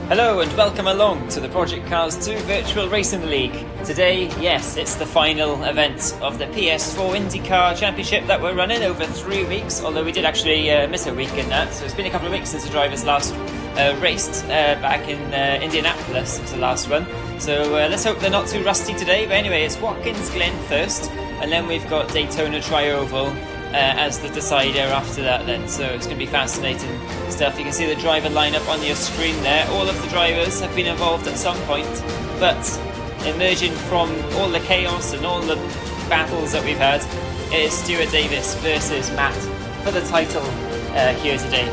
Hello and welcome along to the ProjectCars2 Virtual Racing League. Today, yes, it's the final event of the PS4 IndyCar Championship that we're running over 3 weeks, although we did actually miss a week in that, so it's been a couple of weeks since the drivers last raced back in Indianapolis. It was the last one, so let's hope they're not too rusty today. But anyway, it's Watkins Glen first, and then we've got Daytona Tri-Oval as the decider after that then, so it's going to be fascinating stuff. You can see the driver lineup on your screen there. All of the drivers have been involved at some point, but emerging from all the chaos and all the battles that we've had is Stuart Davis versus Matt for the title here today.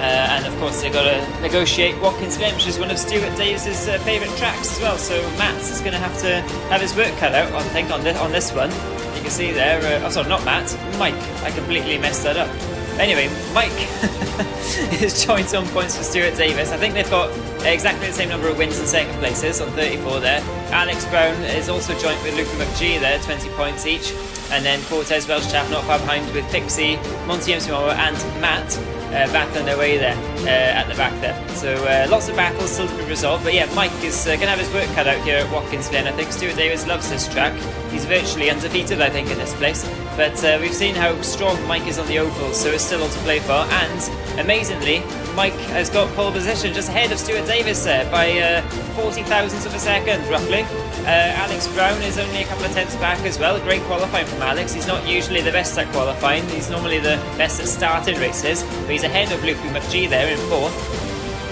And of course they've got to negotiate Watkins Glen, which is one of Stuart Davis's favourite tracks as well, so Matt is going to have his work cut out, I think, on this one. You can see there, oh sorry, not Matt, Mike. I completely messed that up. Anyway, Mike is joint on points for Stuart Davis. I think they've got exactly the same number of wins and second places on 34 there. Alex Brown is also joint with Luca McGee there, 20 points each. And then Cortez Welchchaff not far behind with Pixie, Monty Msimoro and Matt battling their way there at the back there. So lots of battles still to be resolved. But yeah, Mike is going to have his work cut out here at Watkins Glen. I think Stuart Davis loves this track. He's virtually undefeated, I think, in this place. But we've seen how strong Mike is on the oval, so it's still all to play for. And amazingly, Mike has got pole position just ahead of Stuart Davis there by 40 thousandths of a second, roughly. Alex Brown is only a couple of tenths back as well. Great qualifying from Alex. He's not usually the best at qualifying. He's normally the best at starting races, but he's ahead of Luke McGee there in fourth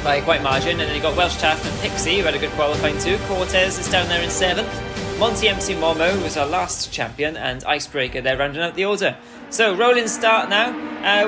by quite margin. And then you've got Welchchaff and Pixie, who had a good qualifying too. Cortez is down there in seventh. Monty MC Momo was our last champion, and Icebreaker there rounding out the order. So rolling start now,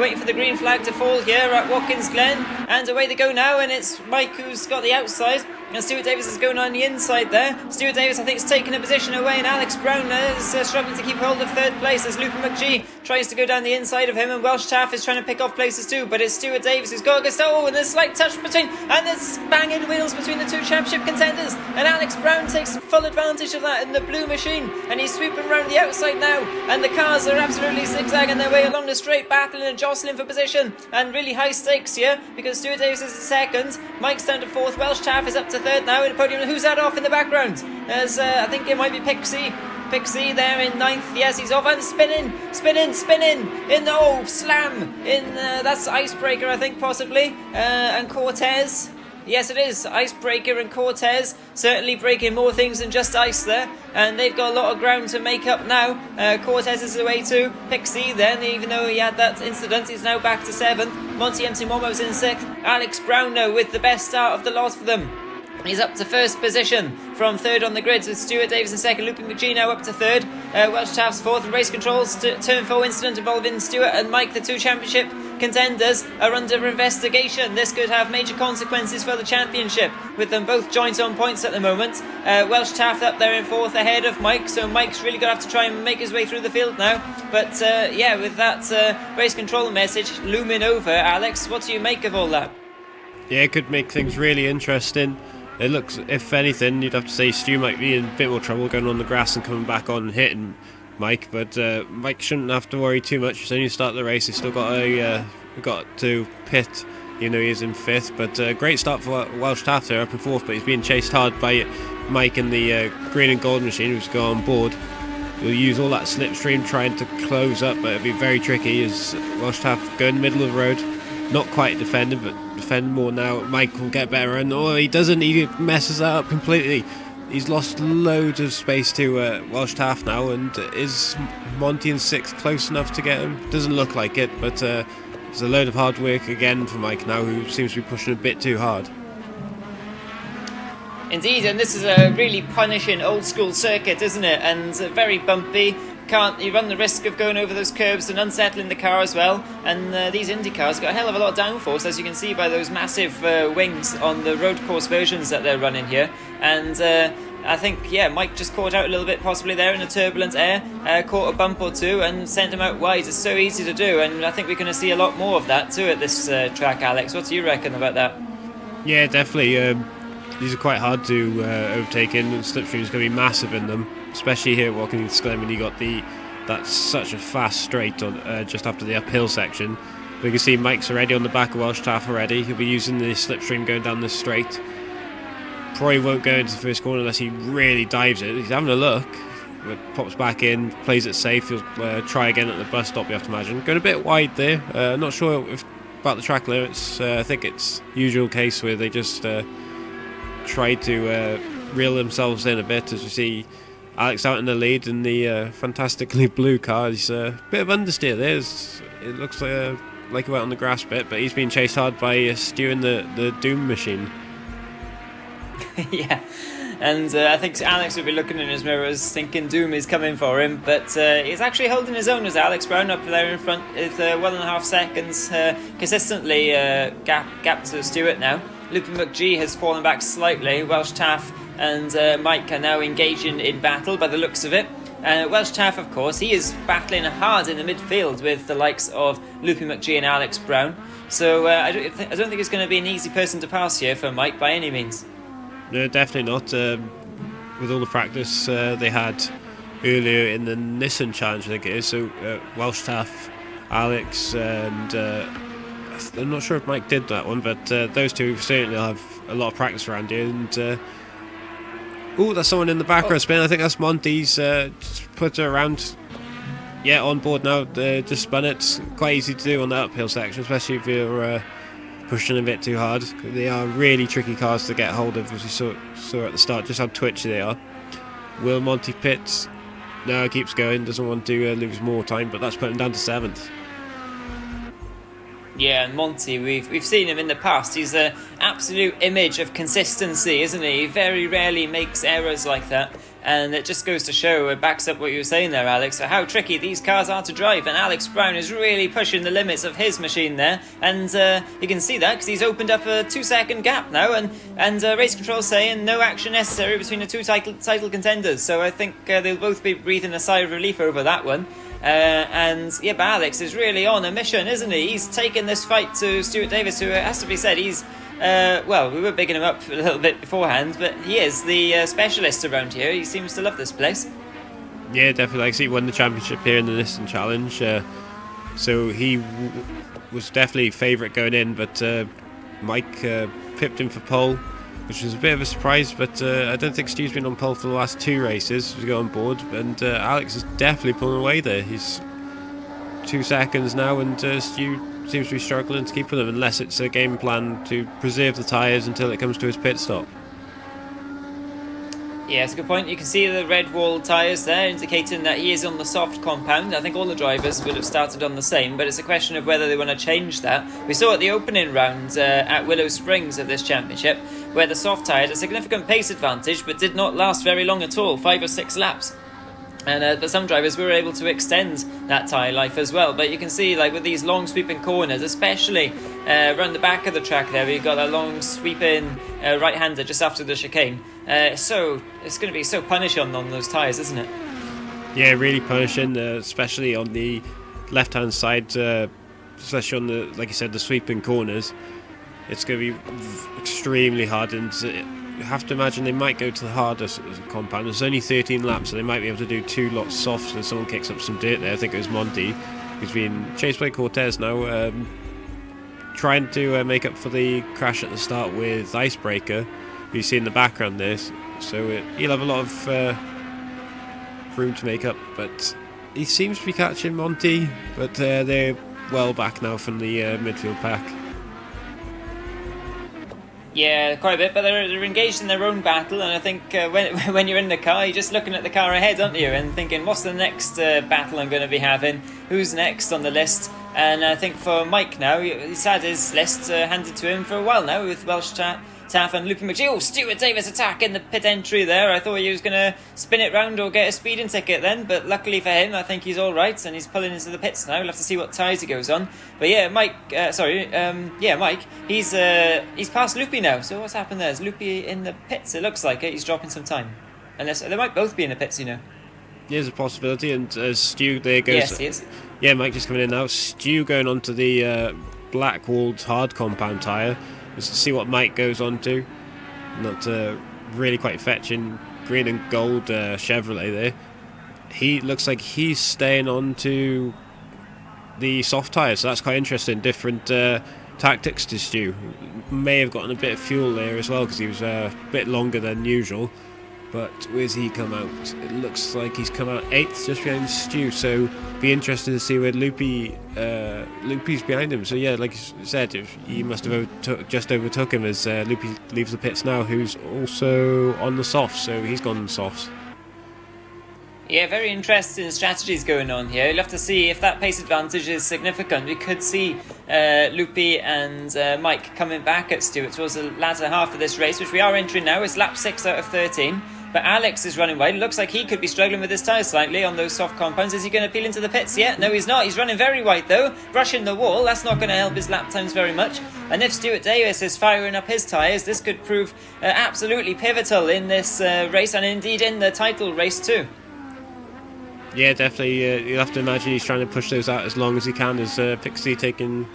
waiting for the green flag to fall here at Watkins Glen, and away they go now, and it's Mike who's got the outside, and Stuart Davis is going on the inside there. Stuart Davis I think is taking a position away, and Alex Brown is struggling to keep hold of third place as Luca McGee tries to go down the inside of him, and Welchchaff is trying to pick off places too, but it's Stuart Davis who's got to go. Oh, and there's a slight touch between, and there's banging wheels between the two championship contenders, and Alex Brown takes full advantage of that in the blue machine, and he's sweeping around the outside now, and the cars are absolutely zigzagging their way along the straight, battling and jostling for position, and really high stakes here because Stuart Davis is second, Mike's down to fourth, Welchchaff is up to third now in the podium. Who's that off in the background? There's I think it might be Pixie there in ninth. Yes, he's off and spinning in the slam in that's Icebreaker I think possibly, and Cortez. Yes, it is. Icebreaker and Cortez certainly breaking more things than just ice there. And they've got a lot of ground to make up now. Cortez is away too. Pixie then, even though he had that incident, he's now back to seventh. Monty Msimomo's in sixth. Alex Brown now with the best start of the lot for them. He's up to first position from third on the grid with Stuart Davis in second. Luke McGee now up to third. Welchchaff's fourth. And race controls turn 4 incident involving Stuart and Mike, the two championship contenders, are under investigation. This could have major consequences for the championship, with them both joint on points at the moment. Welchchaff up there in fourth ahead of Mike, so Mike's really going to have to try and make his way through the field now. But yeah, with that race control message looming over, Alex, what do you make of all that? Yeah, it could make things really interesting. It looks, if anything, you'd have to say Stu might be in a bit more trouble going on the grass and coming back on and hitting Mike, but Mike shouldn't have to worry too much. As soon as you start the race, he's still got to pit. You know, he's in fifth, but great start for Welchchaff there, up in fourth, but he's being chased hard by Mike in the green and gold machine, who's gone on board. He'll use all that slipstream trying to close up, but it'll be very tricky as Welchchaff go in the middle of the road. Not quite defending, but defend more now. Mike will get better, and he doesn't. He messes that up completely. He's lost loads of space to Welchchaff now, and is Monty in sixth close enough to get him? Doesn't look like it, but it's a load of hard work again for Mike now, who seems to be pushing a bit too hard. Indeed, and this is a really punishing old school circuit, isn't it? And very bumpy. You run the risk of going over those curbs and unsettling the car as well, and these Indy cars got a hell of a lot of downforce, as you can see by those massive wings on the road course versions that they're running here. And I think, yeah, Mike just caught out a little bit possibly there in the turbulent air, caught a bump or two and sent him out wide. It's so easy to do, and I think we're going to see a lot more of that too at this track. Alex, what do you reckon about that? Yeah, definitely. These are quite hard to overtake in, and slipstream is going to be massive in them, especially here at Watkins Glen when you got that's such a fast straight on just after the uphill section. We can see Mike's already on the back of Welchchaff already. He'll be using the slipstream going down this straight. probably won't go into the first corner unless he really dives it. He's having a look, but pops back in, plays it safe. He'll try again at the bus stop, you have to imagine. Going a bit wide there. Not sure about the track limits. I think it's usual case where they just try to reel themselves in a bit, as we see Alex out in the lead in the fantastically blue car. He's a bit of understeer there. It looks like he went on the grass bit, but he's being chased hard by Stu in the Doom machine. Yeah, and I think Alex will be looking in his mirrors thinking Doom is coming for him, but he's actually holding his own as Alex Brown up there in front with 1.5 seconds consistently gap to Stewart now. Loopy McGee has fallen back slightly. Welsh Taff and Mike are now engaging in battle by the looks of it. Welsh Taff, of course, he is battling hard in the midfield with the likes of Loopy McGee and Alex Brown. So I don't think it's going to be an easy person to pass here for Mike by any means. No, definitely not. With all the practice they had earlier in the Nissan Challenge, I think it is. So Welsh Taff, Alex, and I'm not sure if Mike did that one, but those two certainly have a lot of practice around here. And there's someone in the background spin. I think that's Monty's just put her around. Yeah, on board now. Just spun it. Quite easy to do on the uphill section, especially if you're pushing a bit too hard. They are really tricky cars to get hold of, as we saw at the start, just how twitchy they are. Will Monty pit? No, he keeps going, doesn't want to lose more time, but that's put him down to 7th. Yeah, and Monty, we've seen him in the past. He's an absolute image of consistency, isn't he? He very rarely makes errors like that. And it just goes to show, it backs up what you were saying there, Alex, how tricky these cars are to drive. And Alex Brown is really pushing the limits of his machine there. And you can see that because he's opened up a 2-second gap now. And race control saying no action necessary between the two title contenders. So I think they'll both be breathing a sigh of relief over that one. But Alex is really on a mission, isn't he? He's taken this fight to Stuart Davis, who, has to be said, he's we were bigging him up a little bit beforehand, but he is the specialist around here. He seems to love this place. Yeah, definitely. Like, he won the championship here in the Nissan Challenge, so he was definitely favourite going in, but Mike pipped him for pole, which was a bit of a surprise, but I don't think Stu's been on pole for the last 2 races to go on board, and Alex is definitely pulling away there. He's 2 seconds now, and Stu seems to be struggling to keep with him, unless it's a game plan to preserve the tyres until it comes to his pit stop. Yeah, it's a good point. You can see the red wall tyres there, indicating that he is on the soft compound. I think all the drivers would have started on the same, but it's a question of whether they want to change that. We saw at the opening round at Willow Springs of this championship, where the soft tyre had a significant pace advantage, but did not last very long at all, 5 or 6 laps. And but some drivers were able to extend that tyre life as well. But you can see, like with these long sweeping corners, especially around the back of the track there, we've got a long sweeping right-hander just after the chicane. So it's going to be so punishing on those tyres, isn't it? Yeah, really punishing, especially on the left-hand side, especially on the, like you said, the sweeping corners. It's going to be extremely hard, and you have to imagine they might go to the hardest compound. There's only 13 laps, so they might be able to do 2 lots soft, so someone kicks up some dirt there. I think it was Monty, who's been chased by Cortez now, trying to make up for the crash at the start with Icebreaker, who you see in the background there. So he'll have a lot of room to make up, but he seems to be catching Monty, but they're well back now from the midfield pack. Yeah, quite a bit, but they're engaged in their own battle, and I think when you're in the car, you're just looking at the car ahead, aren't you, and thinking, what's the next battle I'm going to be having? Who's next on the list? And I think for Mike now, he's had his list handed to him for a while now, with Welsh Taff and Loopy McGee. Oh, Stuart Davis attack in the pit entry there. I thought he was going to spin it round or get a speeding ticket then, but luckily for him, I think he's all right, and he's pulling into the pits now. We'll have to see what tyres he goes on. But yeah, Mike, he's past Loopy now. So what's happened there? Is Loopy in the pits? It looks like it. He's dropping some time. Unless they might both be in the pits, you know. There's a possibility, and as Stu there goes. Yes, he is. Yeah, Mike just coming in now. Stu going onto the black-walled hard compound tyre. Let's see what Mike goes on to. Not really quite fetching. Green and gold Chevrolet there. He looks like he's staying on to the soft tyres, so that's quite interesting. Different tactics to Stu. May have gotten a bit of fuel there as well because he was a bit longer than usual. But where's he come out? It looks like he's come out 8th, just behind Stu. So be interesting to see where Loopy's behind him. So yeah, like you said, he must have just overtook him as Loopy leaves the pits now, who's also on the softs. So he's gone on the softs. Yeah, very interesting strategies going on here. You'll have to see if that pace advantage is significant. We could see Loopy and Mike coming back at Stu towards the latter half of this race, which we are entering now. It's lap 6 out of 13. But Alex is running wide. It looks like he could be struggling with his tyres slightly on those soft compounds. Is he going to peel into the pits yet? No, he's not. He's running very wide though. Brushing the wall. That's not going to help his lap times very much. And if Stuart Davis is firing up his tyres, this could prove absolutely pivotal in this race and indeed in the title race too. Yeah, definitely. You'll have to imagine he's trying to push those out as long as he can. As Pixie taking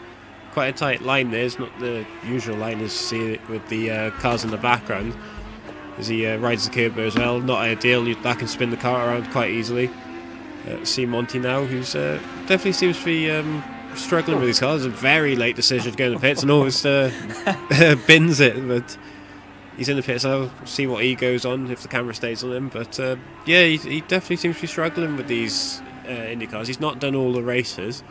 quite a tight line there. It's not the usual line as you see it with the cars in the background. As he rides the curb as well. Not ideal. That can spin the car around quite easily. See Monty now, who's definitely seems to be struggling with his car. It's a very late decision to go in the pits and always bins it. But he's in the pits. I'll see what he goes on if the camera stays on him. But yeah, he definitely seems to be struggling with these Indy cars. He's not done all the races,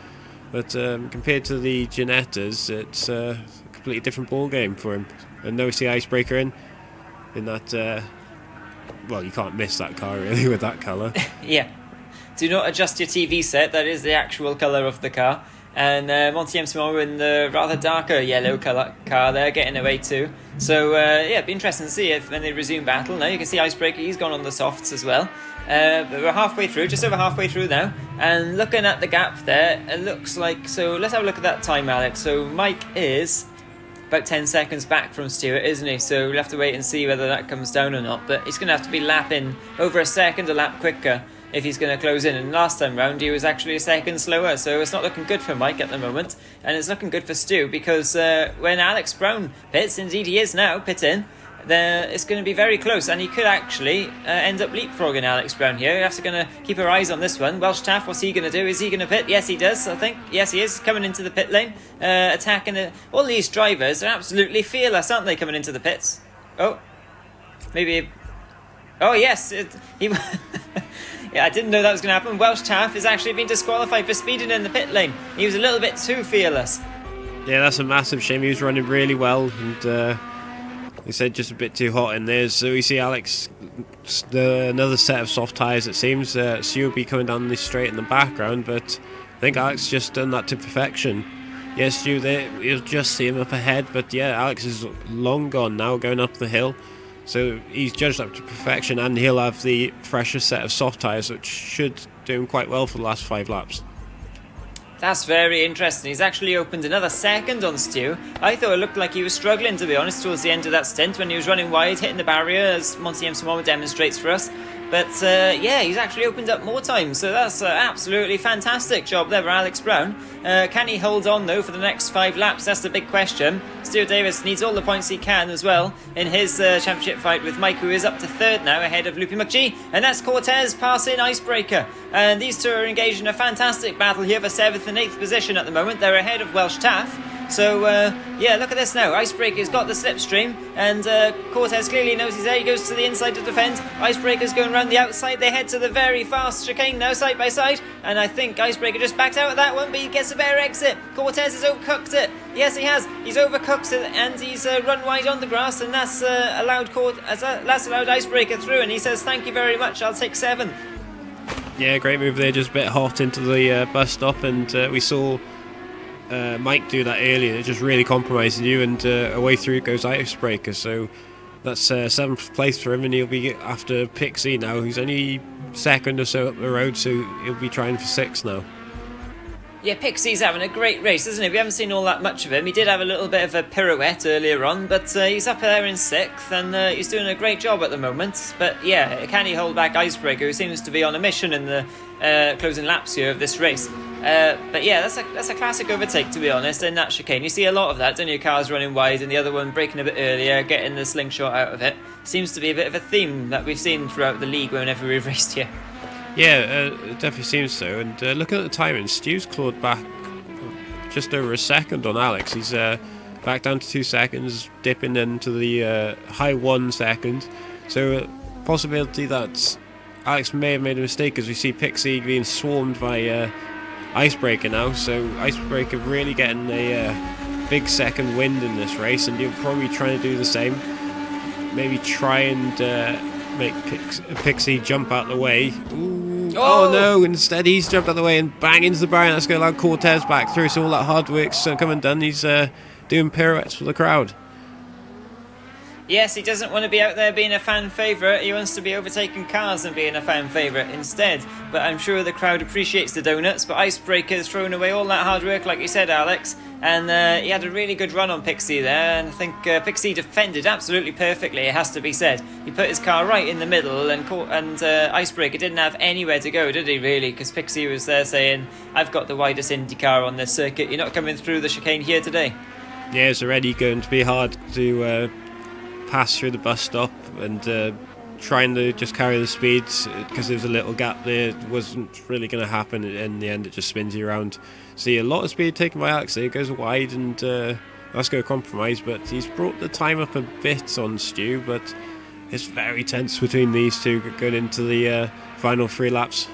but compared to the Ginettas, it's a completely different ball game for him. And no see icebreaker in that. Well, you can't miss that car really with that colour. Yeah. Do not adjust your TV set. That is the actual colour of the car. And Monty M. Simon in the rather darker yellow colour car there, getting away too. So yeah, it'd be interesting to see if when they resume battle. Now you can see Icebreaker, he's gone on the softs as well. But we're halfway through, just over halfway through now. And looking at the gap there, it looks like... So let's have a look at that time, Alex. So Mike is about 10 seconds back from Stuart, isn't he? So we'll have to wait and see whether that comes down or not. But he's going to have to be lapping over a second a lap quicker if he's going to close in. And last time round he was actually a second slower, so it's not looking good for Mike at the moment, and it's looking good for Stu because when Alex Brown pits, indeed he is now pitting, it's going to be very close, and he could actually end up leapfrogging Alex Brown here. You have to going to keep our eyes on this one. Welsh Taff, what's he going to do? Is he going to pit? Yes, he does, I think. Yes, he is coming into the pit lane, attacking all these drivers are absolutely fearless, aren't they, coming into the pits? Oh, maybe. Oh yes, he. Yeah, I didn't know that was going to happen. Welsh Taff has actually been disqualified for speeding in the pit lane. He was a little bit too fearless. Yeah, that's a massive shame. He was running really well, and he said just a bit too hot in there. So we see Alex, another set of soft tyres it seems. Stu will be coming down this straight in the background, but I think Alex just done that to perfection. Yes, Stu, you'll just see him up ahead, but yeah, Alex is long gone now, going up the hill. So he's judged up to perfection, and he'll have the freshest set of soft tyres, which should do him quite well for the last 5 laps. That's very interesting. He's actually opened another second on Stu. I thought it looked like he was struggling, to be honest, towards the end of that stint when he was running wide, hitting the barrier, as Monty M. Simon demonstrates for us. But yeah, he's actually opened up more time, so that's absolutely fantastic job there for Alex Brown. Can he hold on though for the next 5 laps? That's the big question. Stuart Davis needs all the points he can as well in his championship fight with Mike, who is up to 3rd now ahead of Loopy McGee, and that's Cortez passing Icebreaker. And these two are engaged in a fantastic battle here for 7th and 8th position at the moment. They're ahead of Welsh Taff. So, yeah, look at this now. Icebreaker's got the slipstream, and Cortez clearly knows he's there. He goes to the inside to defend. Icebreaker's going around the outside. They head to the very fast chicane now, side by side. And I think Icebreaker just backed out of that one, but he gets a better exit. Cortez has overcooked it. Yes, he has. He's overcooked it, and he's run wide on the grass, and that's allowed Icebreaker through, and he says, thank you very much, I'll take 7th. Yeah, great move there, just a bit hot into the bus stop, and we saw Mike do that earlier. It just really compromising you, and away through goes Icebreaker. So that's 7th place for him, and he'll be after Pixie now, who's only 2nd or so up the road, so he'll be trying for 6th now. Yeah, Pixie's having a great race, isn't he? We haven't seen all that much of him. He did have a little bit of a pirouette earlier on, but he's up there in 6th, and he's doing a great job at the moment. But yeah, can he hold back Icebreaker, who seems to be on a mission in the closing laps here of this race? But yeah, that's a classic overtake, to be honest, in that chicane. You see a lot of that, don't you? Cars running wide, and the other one braking a bit earlier, getting the slingshot out of it. Seems to be a bit of a theme that we've seen throughout the league whenever we've raced here. Yeah, it definitely seems so. And looking at the timing, Stu's clawed back just over a second on Alex. He's back down to 2 seconds, dipping into the high 1 second. So possibility that Alex may have made a mistake, as we see Pixie being swarmed by Icebreaker now. So Icebreaker really getting a big second wind in this race, and you're probably trying to do the same. Maybe try and make Pixie jump out the way. Ooh. Oh no, instead he's jumped out the way and bang into the barrier. That's going to allow Cortez back through, so all that hard work's come and done. He's doing pirouettes for the crowd. Yes, he doesn't want to be out there being a fan favourite. He wants to be overtaking cars and being a fan favourite instead. But I'm sure the crowd appreciates the donuts. But Icebreaker's thrown away all that hard work, like you said, Alex. And he had a really good run on Pixie there. And I think Pixie defended absolutely perfectly, it has to be said. He put his car right in the middle, and Icebreaker didn't have anywhere to go, did he, really? Because Pixie was there saying, I've got the widest Indy car on this circuit. You're not coming through the chicane here today. Yeah, it's already going to be hard to pass through the bus stop, and trying to just carry the speeds because there's a little gap there. It wasn't really going to happen. In the end, it just spins you around. See a lot of speed taken by Alex there. It goes wide, and that's going to compromise, but he's brought the time up a bit on Stu, but it's very tense between these two going into the final 3 laps.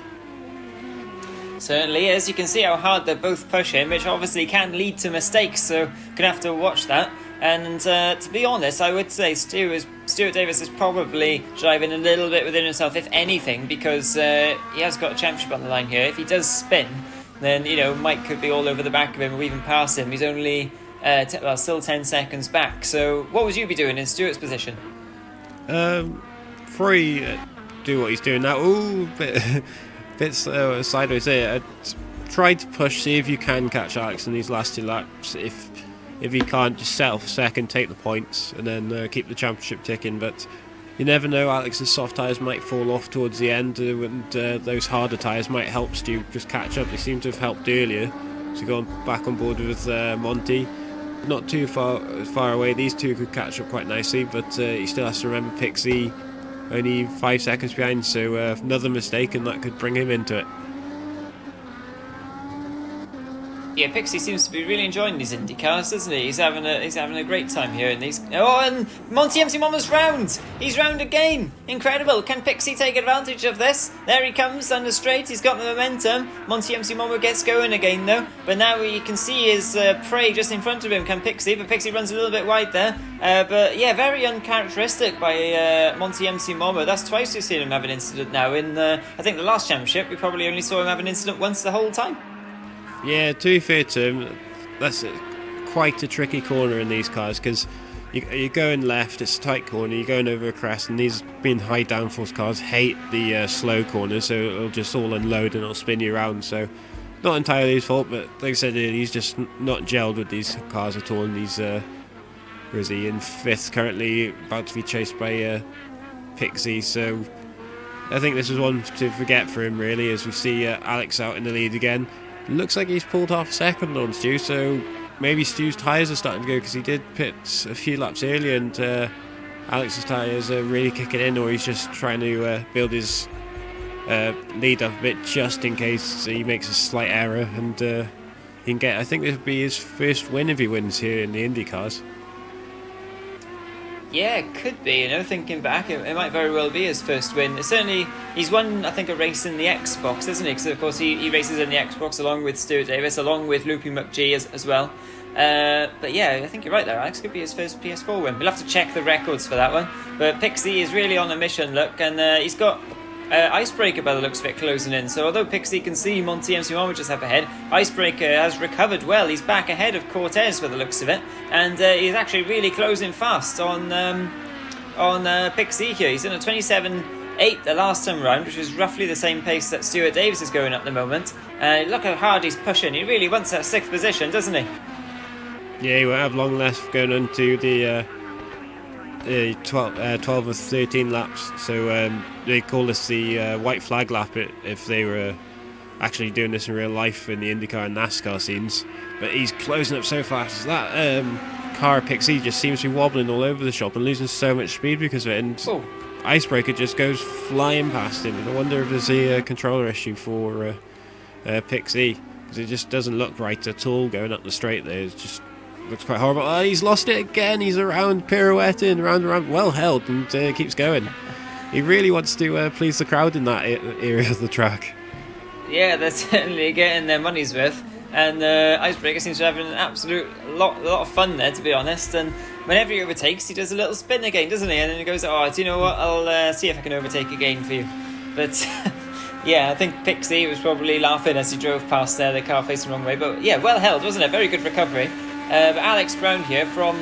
Certainly is. You can see how hard they're both pushing, which obviously can lead to mistakes, so gonna have to watch that. And to be honest, I would say Stuart Davis is probably driving a little bit within himself, if anything, because he has got a championship on the line here. If he does spin, then Mike could be all over the back of him or even pass him. He's only still 10 seconds back. So what would you be doing in Stuart's position? Before he do what he's doing now, bit sideways there. I'd try to push, see if you can catch Alex in these last 2 laps. If he can't, just settle for second, take the points, and then keep the championship ticking. But you never know, Alex's soft tyres might fall off towards the end, and those harder tyres might help Stu just catch up. They seem to have helped earlier, so going back on board with Monty. Not too far away, these two could catch up quite nicely, but he still has to remember Pixie only 5 seconds behind, so another mistake and that could bring him into it. Yeah, Pixie seems to be really enjoying these Indy cars, doesn't he? He's having a great time here in these. Oh, and Monty MC Mama's round! He's round again! Incredible! Can Pixie take advantage of this? There he comes down the straight, he's got the momentum. Monty MC Mama gets going again though, but now you can see his prey just in front of him, can Pixie, but Pixie runs a little bit wide there. But yeah, very uncharacteristic by Monty MC Mama. That's twice we've seen him have an incident now. In I think the last championship, we probably only saw him have an incident once the whole time. Yeah, to be fair to him, that's quite a tricky corner in these cars, because you're going left, it's a tight corner, you're going over a crest, and these being high downforce cars hate the slow corners, so it'll just all unload and it'll spin you around. So not entirely his fault, but like I said, he's just not gelled with these cars at all. And he's where is he, in 5th currently, about to be chased by Pixie. So I think this is one to forget for him, really, as we see Alex out in the lead again. Looks like he's pulled half a second on Stu, so maybe Stu's tyres are starting to go, because he did pit a few laps earlier, and Alex's tyres are really kicking in, or he's just trying to build his lead up a bit just in case he makes a slight error, and he can get, I think this would be his first win if he wins here in the Indy cars. Yeah, it could be, thinking back, it might very well be his first win. Certainly, he's won, I think, a race in the Xbox, isn't he? Because, of course, he races in the Xbox along with Stuart Davis, along with Loopy McGee as well. But yeah, I think you're right there, Alex. Could be his first PS4 win. We'll have to check the records for that one. But Pixie is really on a mission, look, and he's got Icebreaker by the looks of it closing in. So although Pixie can see Monty MC1 just up ahead, Icebreaker has recovered well. He's back ahead of Cortez by the looks of it, and he's actually really closing fast on Pixie here. He's in a 27.8 the last time round, which is roughly the same pace that Stuart Davis is going at the moment. Look how hard he's pushing. He really wants that 6th position, doesn't he? Yeah, he won't have long left going into the 12 or 13 laps, so they call this the white flag lap if they were actually doing this in real life in the IndyCar and NASCAR scenes. But he's closing up so fast. That car Pixie just seems to be wobbling all over the shop and losing so much speed because of it, and Icebreaker just goes flying past him. I wonder if there's a controller issue for Pixie. because it just doesn't look right at all going up the straight there. It just looks quite horrible. Oh, he's lost it again. He's around, pirouetting, round and round, well held, and keeps going. He really wants to please the crowd in that area of the track. Yeah, they're certainly getting their money's worth. And Icebreaker seems to have an absolute lot of fun there, to be honest. And whenever he overtakes, he does a little spin again, doesn't he? And then he goes, oh, do you know what? I'll see if I can overtake again for you. But yeah, I think Pixie was probably laughing as he drove past there, the car facing the wrong way. But yeah, well held, wasn't it? Very good recovery. But Alex Brown here from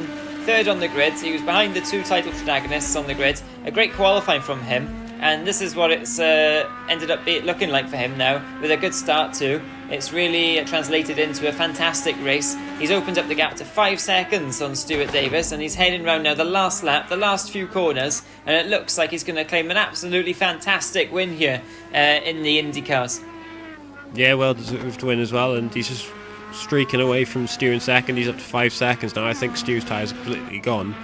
third on the grid. He was behind the two title protagonists on the grid. A great qualifying from him. And this is what it's ended up looking like for him now, with a good start too. It's really translated into a fantastic race. He's opened up the gap to 5 seconds on Stuart Davis, and he's heading round now the last lap, the last few corners, and it looks like he's going to claim an absolutely fantastic win here in the Indy cars. Yeah, well deserved win as well, and he's just streaking away from Stu in second. He's up to 5 seconds now. I think Stu's tyres are completely gone.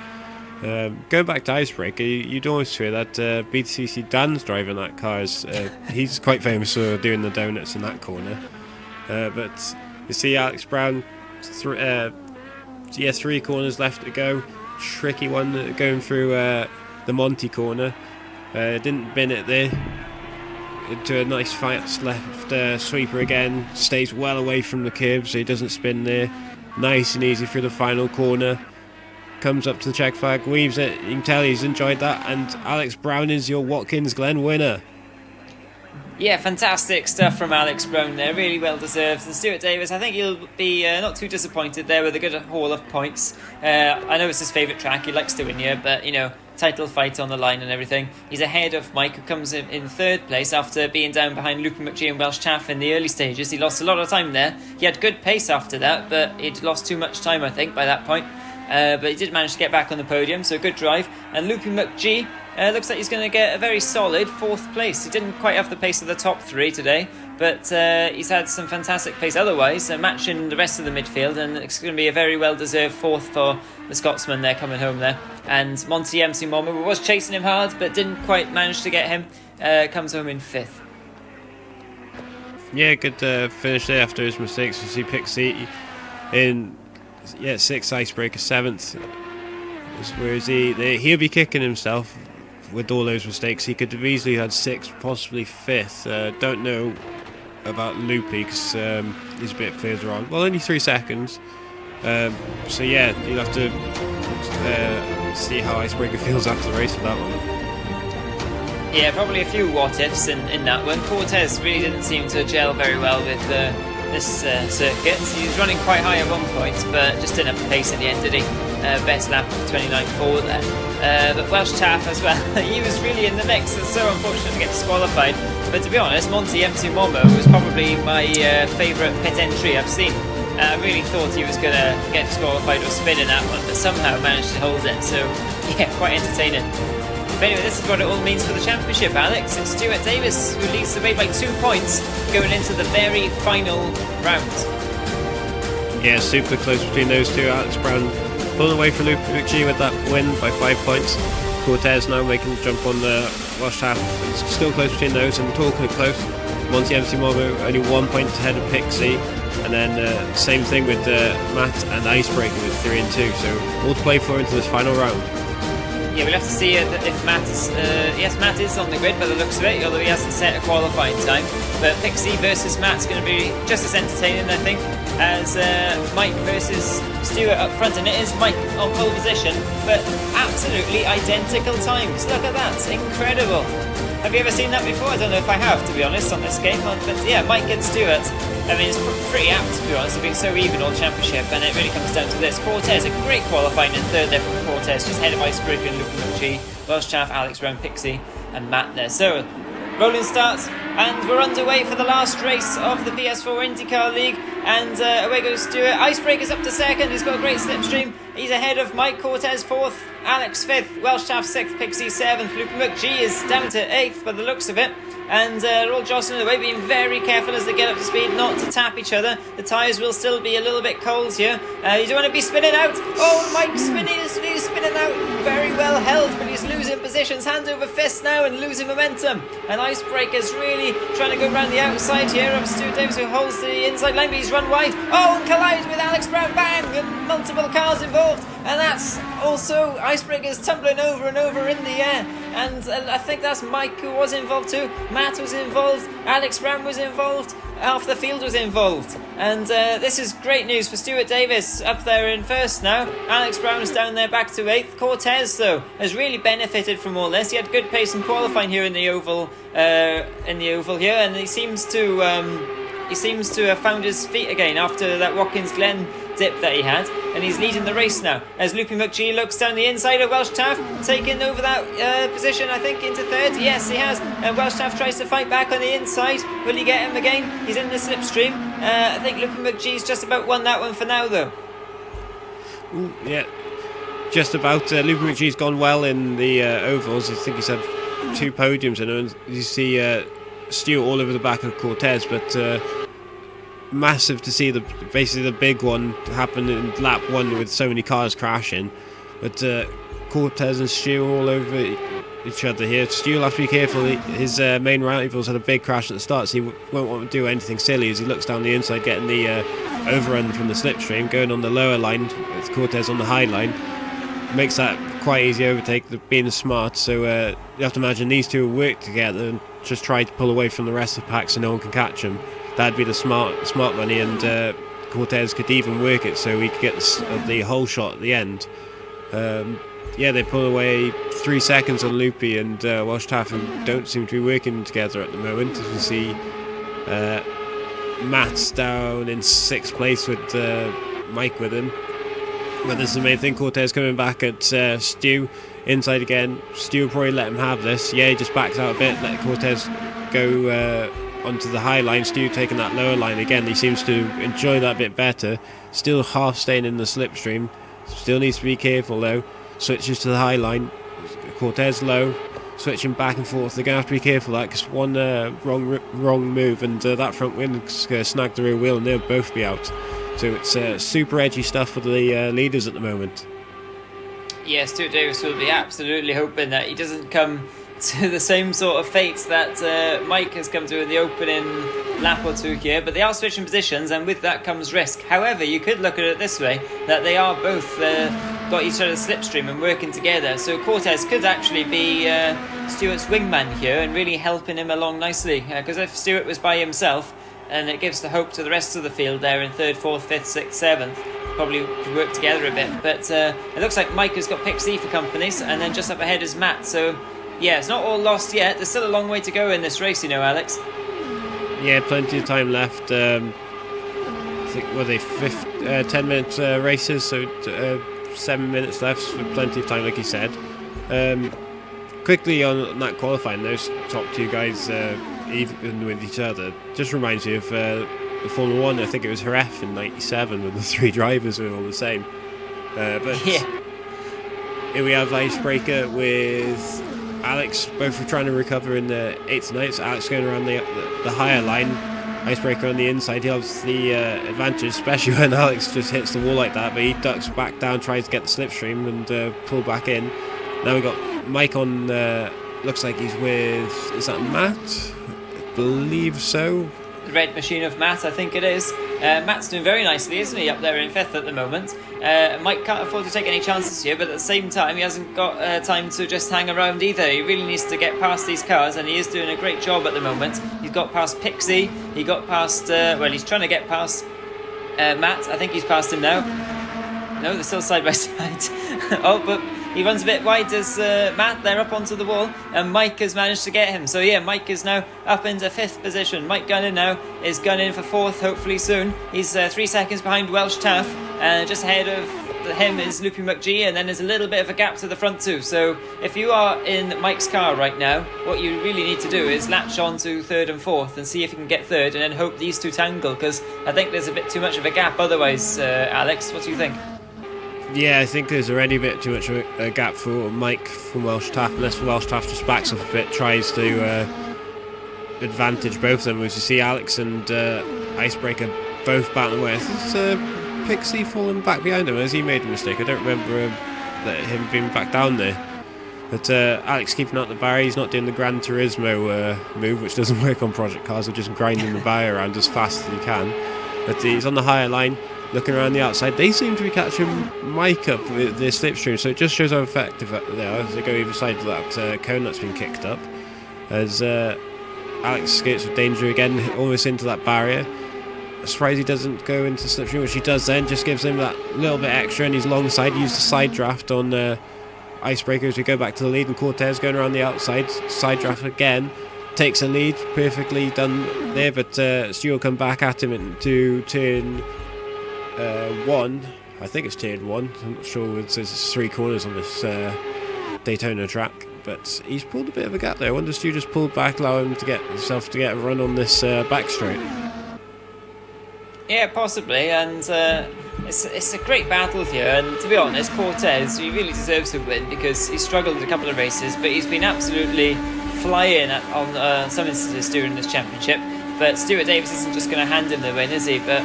Going back to Icebreaker, you'd always hear that BTCC Dan's driving that car. He's quite famous for doing the donuts in that corner. But you see Alex Brown, 3 corners left to go. Tricky one going through the Monty corner. Didn't bin it there. Into a nice fast left sweeper again. Stays well away from the curve so he doesn't spin there. Nice and easy through the final corner. Comes up to the check flag, weaves it. You can tell he's enjoyed that. And Alex Brown is your Watkins Glen winner. Yeah, fantastic stuff from Alex Brown there, really well deserved. And Stuart Davis, I think he'll be not too disappointed there with a good haul of points. I know it's his favourite track, he likes to win here, but you know, title fight on the line and everything. He's ahead of Mike, who comes in third place after being down behind Luke McGee and Welsh Chaff in the early stages. He lost a lot of time there. He had good pace after that, but he'd lost too much time, I think, by that point. But he did manage to get back on the podium, so good drive. And Loopy McGee looks like he's going to get a very solid 4th place. He didn't quite have the pace of the top 3 today, but he's had some fantastic pace otherwise, matching the rest of the midfield, and it's going to be a very well-deserved 4th for the Scotsman there coming home there. And Monty MC Momo was chasing him hard, but didn't quite manage to get him. Comes home in 5th. Yeah, good finish there after his mistakes. You see Pixie in 6th, Icebreaker 7th. Where is he? He'll be kicking himself with all those mistakes. He could have easily had 6th, possibly 5th. Don't know about Loopy because he's a bit further on. Well, only 3 seconds. So yeah, you'll have to see how Icebreaker feels after the race with that one. Yeah, probably a few what-ifs in that one. Cortez really didn't seem to gel very well with this circuit. He was running quite high at one point, but just didn't have the pace in the end, did he? Best lap of 29.4 there. But Welsh Chaff as well, he was really in the mix. It's so unfortunate to get disqualified. But to be honest, Monty MC Momo was probably my favourite pit entry I've seen. I really thought he was going to get disqualified or spin in that one, but somehow managed to hold it. So yeah, quite entertaining. But anyway, this is what it all means for the championship, Alex. It's Stuart Davis who leads the way by 2 points going into the very final round. Yeah, super close between those two. Alex Brown pulling away from Luke McGee with that win by 5 points. Cortez now making the jump on the Welsh half. It's still close between those, and talking close, Monty MC Momo only 1 point ahead of Pixie. And then same thing with Matt and Icebreaker with 3 and 2. So all to play for into this final round. Yeah, we'll have to see if Matt is... yes, Matt is on the grid by the looks of it, although he hasn't set a qualifying time. But Pixie versus Matt's going to be just as entertaining, I think, as Mike versus Stuart up front. And it is Mike on pole position, but absolutely identical times. Look at that, incredible. Have you ever seen that before? I don't know if I have, to be honest, on this game. But yeah, Mike and Stuart, I mean, it's pretty apt, to be honest. It's been so even all championship, and it really comes down to this. Cortez, a great qualifying in third there from Cortez, just ahead of Icebreaker and Luke McGee, Welsh Chaff, Alex Brown, Pixie, and Matt there. So, rolling starts, and we're underway for the last race of the PS4 IndyCar League, and away goes Stuart. Icebreaker's up to second, he's got a great slipstream. He's ahead of Mike. Cortez 4th, Alex 5th, Welsh Chaff 6th, Pixie 7th, Luke McGee is down to 8th by the looks of it. And they're all jostling away, being very careful as they get up to speed not to tap each other. The tyres will still be a little bit cold here. You don't want to be spinning out. Oh, Mike's spinning, he's spinning out. Very well held, but he's losing position. positions, hand over fist now and losing momentum. And Icebreaker's really trying to go around the outside here of Stu Davis, who holds the inside line, but he's run wide. Oh, and collides with Alex Brown, bang! And multiple cars involved. And that's also Icebreaker's tumbling over and over in the air. And I think that's Mike who was involved too. Matt was involved. Alex Brown was involved. Half the field was involved. And this is great news for Stuart Davis up there in first now. Alex Brown's down there back to 8th. Cortez, though, has really benefited from all this. He had good pace in qualifying here in the oval here, and he seems to have found his feet again after that Watkins Glen dip that he had, and he's leading the race now as Loopy McGee looks down the inside of Welsh Taff, taking over that position, I think, into 3rd. Yes, he has, and Welsh Taff tries to fight back on the inside. Will he get him again? He's in the slipstream. I think Loopy McGee's just about won that one for now, though. Ooh, yeah, just about. Loopy McGee's gone well in the ovals. I think he's had 2 podiums in them. You see Stuart all over the back of Cortez, but massive to see basically the big one happen in lap 1 with so many cars crashing. But Cortez and Stu all over each other here. Stu will have to be careful. His main rivals had a big crash at the start, so he won't want to do anything silly as he looks down the inside, getting the overrun from the slipstream, going on the lower line with Cortez on the high line. Makes that quite easy overtake, being smart. So you have to imagine these two will work together and just try to pull away from the rest of the pack so no one can catch them. That'd be the smart money, and Cortez could even work it so he could get the whole shot at the end. They pull away 3 seconds on Loopy and Welsh Taff, who don't seem to be working together at the moment. As we see Matt's down in 6th place with Mike with him. But this is the main thing. Cortez coming back at Stu inside again. Stu will probably let him have this. Yeah, he just backs out a bit, let Cortez go onto the high line. Stu taking that lower line again. He seems to enjoy that bit better. Still half staying in the slipstream. Still needs to be careful though. Switches to the high line. Cortez low. Switching back and forth. They're going to have to be careful of that, because one wrong move and that front wind's going to snag the rear wheel and they'll both be out. So it's super edgy stuff for the leaders at the moment. Yeah, Stuart Davis will be absolutely hoping that he doesn't come to the same sort of fates that Mike has come to in the opening lap or 2 here, but they are switching positions, and with that comes risk. However, you could look at it this way, that they are both got each other's slipstream and working together, so Cortez could actually be Stuart's wingman here and really helping him along nicely, because if Stuart was by himself, and it gives the hope to the rest of the field there in 3rd, 4th, 5th, 6th, 7th, probably could work together a bit. But it looks like Mike has got Pick C for companies, and then just up ahead is Matt, so yeah, it's not all lost yet. There's still a long way to go in this race, you know, Alex. Yeah, plenty of time left. I think, 10-minute races, so 7 minutes left, so plenty of time, like you said. Quickly on that qualifying, those top 2 guys even with each other, just reminds me of the Formula 1. I think it was Jerez in '97 when the 3 drivers were all the same. But yeah. Here we have Icebreaker with Alex, both trying to recover in the 8th and 9th. So Alex going around the higher line, Icebreaker on the inside. He has the advantage, especially when Alex just hits the wall like that, but he ducks back down, tries to get the slipstream and pull back in. Now we've got Mike on, looks like he's with, is that Matt? I believe so. The red machine of Matt, I think it is. Matt's doing very nicely, isn't he, up there in 5th at the moment. Mike can't afford to take any chances here, but at the same time he hasn't got time to just hang around either. He really needs to get past these cars, and he is doing a great job at the moment. He's got past Pixie, he got past, he's trying to get past Matt. I think he's past him now. No, they're still side by side. Oh, but he runs a bit wide as Matt there up onto the wall, and Mike has managed to get him. So yeah, Mike is now up into 5th position. Mike Gunning now is gunning for 4th, hopefully soon. He's 3 seconds behind Welsh Taff, and just ahead of him is Loopy McGee, and then there's a little bit of a gap to the front too. So if you are in Mike's car right now, what you really need to do is latch on to 3rd and 4th and see if you can get 3rd, and then hope these 2 tangle, because I think there's a bit too much of a gap otherwise. Alex, what do you think? Yeah, I think there's already a bit too much of a gap for Mike from Welsh Taff, unless Welsh Taff just backs up a bit, tries to advantage both of them. As you see, Alex and Icebreaker both battling away. Is Pixie falling back behind him? Has he made a mistake? I don't remember him being back down there. But Alex keeping out the barrier. He's not doing the Gran Turismo move, which doesn't work on Project Cars, or just grinding the barrier around as fast as he can. But he's on the higher line, looking around the outside. They seem to be catching Mike up with their slipstream, so it just shows how effective they are as they go either side of that cone that's been kicked up. As Alex skates with danger again, almost into that barrier. Surprised he doesn't go into slipstream, which he does then, just gives him that little bit extra, and he's long side. He used the side draft on Icebreaker as we go back to the lead, and Cortez going around the outside, side draft again, takes a lead, perfectly done there, but Stu will come back at him into turn 1. I think it's turn 1, I'm not sure, there's 3 corners on this Daytona track, but he's pulled a bit of a gap there. I wonder if Stu just pulled back, allow him to get himself to get a run on this back straight. Yeah, possibly, and it's a great battle here, and to be honest, Cortez, he really deserves to win because he struggled in a couple of races, but he's been absolutely flying on some instances during this championship. But Stuart Davis isn't just going to hand him the win, is he? But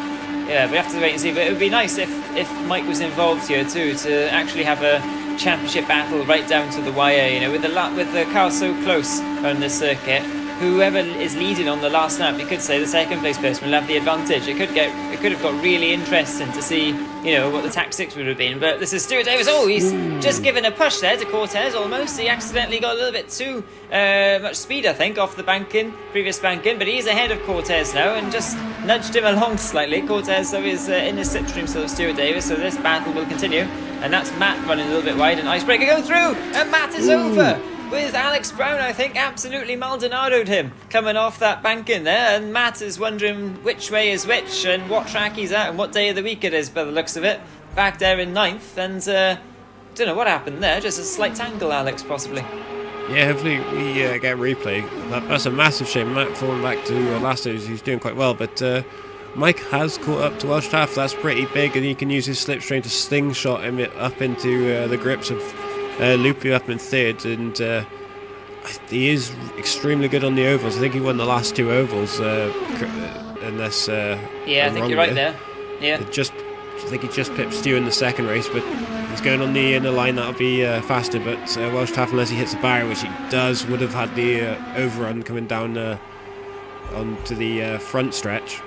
yeah, we have to wait and see. But it would be nice if Mike was involved here too, to actually have a championship battle right down to the wire. You know, with the car so close on this circuit, whoever is leading on the last lap, you could say the second place person will have the advantage. It could have got really interesting to see, you know, what the tactics would have been. But this is Stuart Davis. Oh, he's just given a push there to Cortez almost. He accidentally got a little bit too much speed, I think, off the previous banking. But he's ahead of Cortez now and just nudged him along slightly. Cortez so is in the slipstream, so Stuart Davis. So this battle will continue. And that's Matt running a little bit wide, and Icebreaker going through, and Matt is over. With Alex Brown, I think, absolutely Maldonado'd him coming off that banking there, and Matt is wondering which way is which and what track he's at and what day of the week it is by the looks of it. Back there in 9th, and don't know what happened there, just a slight tangle, Alex, possibly. Yeah, hopefully we get a replay. That's a massive shame. Matt falling back to last year, he's doing quite well, but Mike has caught up to Welsh Taft. That's pretty big, and he can use his slipstream to slingshot him up into the grips of Loopy up in 3rd, and he is extremely good on the ovals. I think he won the last 2 ovals, unless yeah, I think you're right there. Yeah, I think he just pipped Stu in the second race, but he's going on the inner line. That'll be faster. But Welsh Taft, unless he hits the barrier, which he does, would have had the overrun coming down onto the front stretch.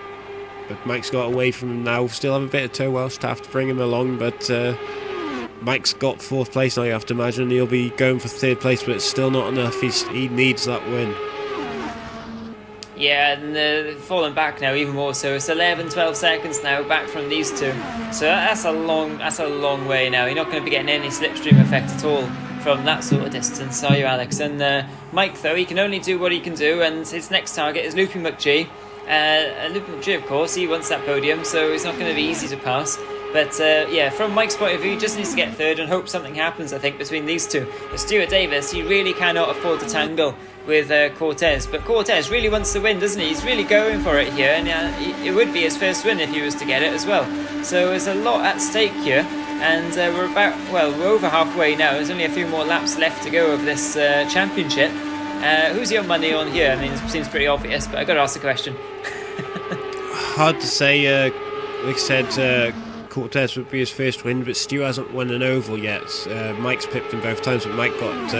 But Mike's got away from him now. Still have a bit of toe Welsh Taft to bring him along, but Mike's got 4th place now, you have to imagine. He'll be going for 3rd place, but it's still not enough. He needs that win. Yeah, and falling back now even more so. It's 11-12 seconds now back from these two. So that's a long way now. You're not going to be getting any slipstream effect at all from that sort of distance, are you, Alex? And Mike, though, he can only do what he can do, and his next target is Loopy McGee. Loopy McGee, of course, he wants that podium, so it's not going to be easy to pass. But yeah, from Mike's point of view, he just needs to get 3rd and hope something happens, I think, between these two. But Stuart Davis, he really cannot afford to tangle with Cortez. But Cortez really wants to win, doesn't he? He's really going for it here, and it would be his first win if he was to get it as well. So there's a lot at stake here, and we're over halfway now. There's only a few more laps left to go of this championship. Who's your money on here? I mean, it seems pretty obvious, but I've got to ask the question. Hard to say. Like I said, Cortez would be his first win, but Stu hasn't won an oval yet. Mike's pipped him both times, but Mike got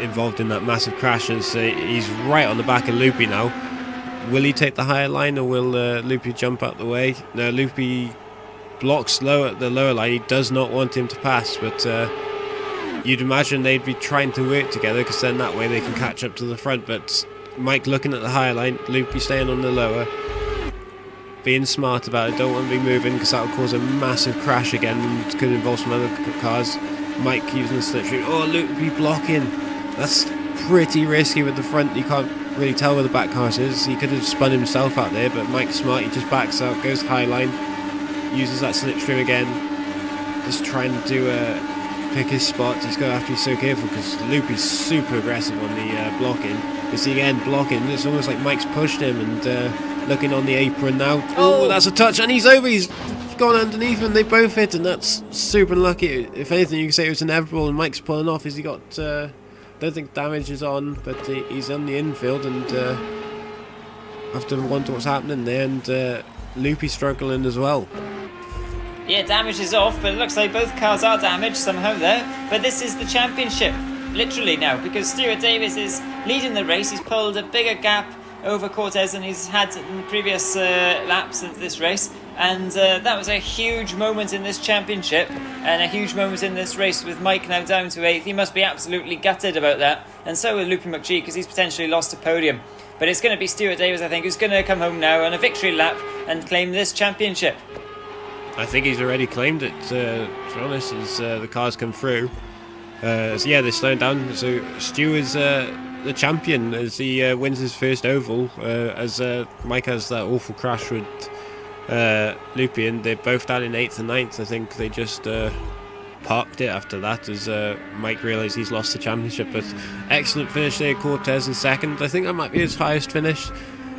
involved in that massive crash, and he's right on the back of Loopy now. Will he take the higher line, or will Loopy jump out the way? No, Loopy blocks low at the lower line. He does not want him to pass, but you'd imagine they'd be trying to work together, because then that way they can catch up to the front. But Mike looking at the higher line, Loopy staying on the lower, being smart about it. Don't want to be moving, because that will cause a massive crash again and could involve some other cars. Mike using the slipstream. Oh, Loopy blocking. That's pretty risky with the front. You can't really tell where the back car is. He could have spun himself out there, but Mike's smart. He just backs out, goes high line, uses that slipstream again, just trying to pick his spots. He's got to have to be so careful, because Loopy's super aggressive on the blocking. Is he again blocking? It's almost like Mike's pushed him, and looking on the apron now. Oh, that's a touch, and he's over. He's gone underneath him. They both hit, and that's super unlucky. If anything, you can say it was inevitable, and Mike's pulling off. Has he got? Don't think damage is on, but he's on the infield, and have to wonder what's happening there. And Loopy struggling as well. Yeah, damage is off, but it looks like both cars are damaged somehow there. But this is the championship. literally now, because Stuart Davis is leading the race. He's pulled a bigger gap over Cortez than he's had in the previous laps of this race, and that was a huge moment in this championship and a huge moment in this race with Mike now down to 8th. He must be absolutely gutted about that, and so will Loopy McGee, because he's potentially lost a podium. But it's going to be Stuart Davis, I think, who's going to come home now on a victory lap and claim this championship. I think he's already claimed it, to be honest, as the cars come through. So yeah, they're slowing down. So Stu is the champion as he wins his first oval, as Mike has that awful crash with Loopy, and they're both down in 8th and 9th. I think they just parked it after that, as Mike realised he's lost the championship. But excellent finish there, Cortez in 2nd. I think that might be his highest finish,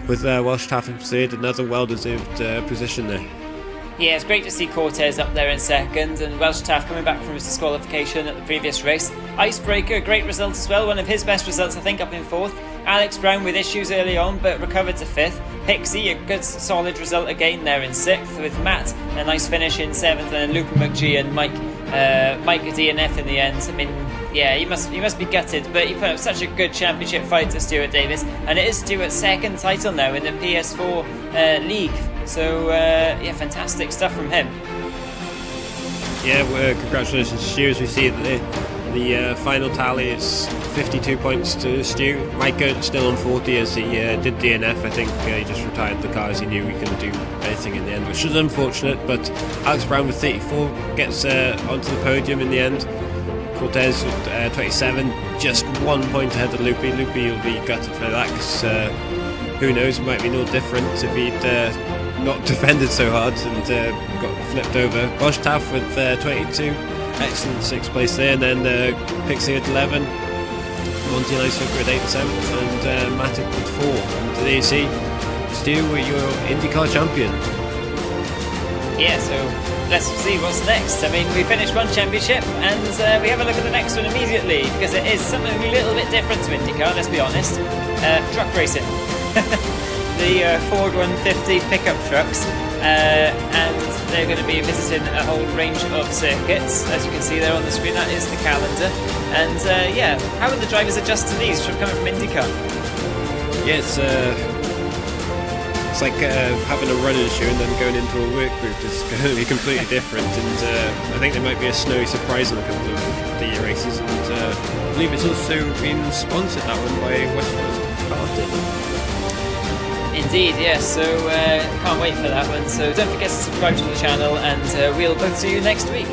with Welsh Taff in 3rd. Another well-deserved position there. Yeah, it's great to see Cortez up there in 2nd, and Welsh Taff coming back from his disqualification at the previous race. Icebreaker, great result as well, one of his best results, I think, up in 4th. Alex Brown with issues early on, but recovered to 5th. Pixie, a good solid result again there in 6th, with Matt, a nice finish in 7th, and then Loopy McGee and Mike a DNF in the end. I mean, yeah, he must be gutted, but he put up such a good championship fight to Stuart Davis, and it is Stuart's 2nd title now in the PS4 league. So yeah, fantastic stuff from him. Yeah, congratulations to Stu. As we see the final tally is 52 points to Stu. Micah still on 40 as he did DNF. I think he just retired the car as he knew he couldn't do anything in the end, which was unfortunate. But Alex Brown with 34 gets onto the podium in the end. Cortez with 27, just 1 point ahead of Loopy. Loopy will be gutted for that, because who knows, it might be no different if he'd not defended so hard and got flipped over. Welsh Taff with 22, excellent 6th place there, and then Pixie at 11, Monty and Icehook with 8th and 7th, and Matic with 4. And there you see, Stu, your IndyCar champion. Yeah, so let's see what's next. I mean, we finished one championship, and we have a look at the next one immediately, because it is something a little bit different to IndyCar, let's be honest. Truck racing. The Ford 150 pickup trucks, and they're going to be visiting a whole range of circuits. As you can see there on the screen, that is the calendar. And yeah, how would the drivers adjust to these from coming from IndyCar? Yeah, it's like having a running shoe and then going into a work boot. It's going to be completely different, and I think there might be a snowy surprise on a couple of the races, and I believe it's also been sponsored, that one, by Westwood Carton. Indeed, yes, so can't wait for that one. So don't forget to subscribe to the channel, and we'll both see you next week.